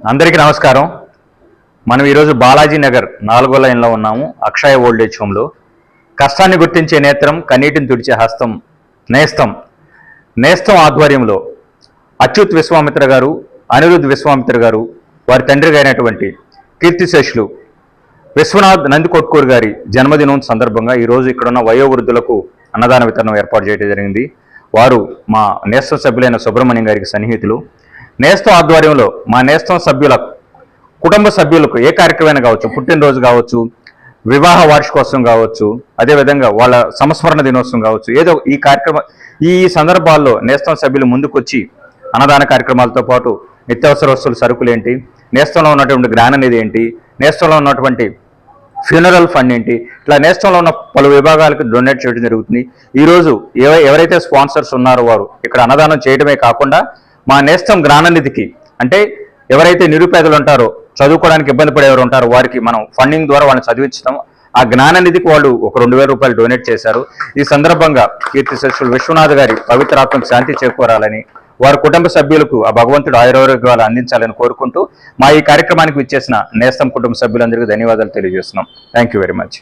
అందరికీ నమస్కారం. మనం ఈరోజు బాలాజీ నగర్ 4వ లైన్లో ఉన్నాము. అక్షయ ఓల్డేజ్ హోమ్లో. కష్టాన్ని గుర్తించే నేత్రం, కన్నీటిని తుడిచే హస్తం, నేస్తం ఆధ్వర్యంలో అచ్యుత్ విశ్వామిత్ర గారు, అనిరుద్ విశ్వామిత్ర గారు, వారి తండ్రి గారైనటువంటి కీర్తిశేషులు విశ్వనాథ్ నందికొట్కూరు గారి జన్మదినం సందర్భంగా ఈరోజు ఇక్కడున్న వయోవృద్ధులకు అన్నదాన వితరణం ఏర్పాటు చేయడం జరిగింది. వారు మా నేస్తం సభ్యులైన సుబ్రహ్మణ్యం గారికి సన్నిహితులు. నేస్తం ఆధ్వర్యంలో మా నేస్తం సభ్యుల కుటుంబ సభ్యులకు ఏ కార్యక్రమం కావచ్చు, పుట్టినరోజు కావచ్చు, వివాహ వార్షికోత్సవం కావచ్చు, అదేవిధంగా వాళ్ళ సంస్మరణ దినోత్సవం కావచ్చు, ఏదో ఈ సందర్భాల్లో నేస్తం సభ్యులు ముందుకొచ్చి అన్నదాన కార్యక్రమాలతో పాటు నిత్యావసర వస్తువుల సరుకులు ఏంటి, నేస్తంలో ఉన్నటువంటి జ్ఞాననిధి ఏంటి, నేస్తంలో ఉన్నటువంటి ఫ్యూనరల్ ఫండ్ ఏంటి, ఇట్లా నేస్తంలో ఉన్న పలు విభాగాలకు డొనేట్ చేయడం జరుగుతుంది. ఈరోజు ఎవరైతే స్పాన్సర్స్ ఉన్నారో వారు ఇక్కడ అన్నదానం చేయడమే కాకుండా మా నేస్తం జ్ఞాననిధికి, అంటే ఎవరైతే నిరుపేదలు ఉంటారో, చదువుకోవడానికి ఇబ్బంది పడేవారు ఉంటారో వారికి మనం ఫండింగ్ ద్వారా వాళ్ళని చదివించడం, ఆ జ్ఞాననిధికి వాళ్ళు ఒక 2,000 రూపాయలు డొనేట్ చేశారు. ఈ సందర్భంగా కీర్తిశేషులు విశ్వనాథ్ గారి పవిత్రాత్మకు శాంతి చేకూరాలని, వారి కుటుంబ సభ్యులకు ఆ భగవంతుడు ఆయురారోగ్యాలు అందించాలని కోరుకుంటూ మా ఈ కార్యక్రమానికి విచ్చేసిన నేస్తం కుటుంబ సభ్యులందరికీ ధన్యవాదాలు తెలియజేస్తున్నాం. Thank you very much.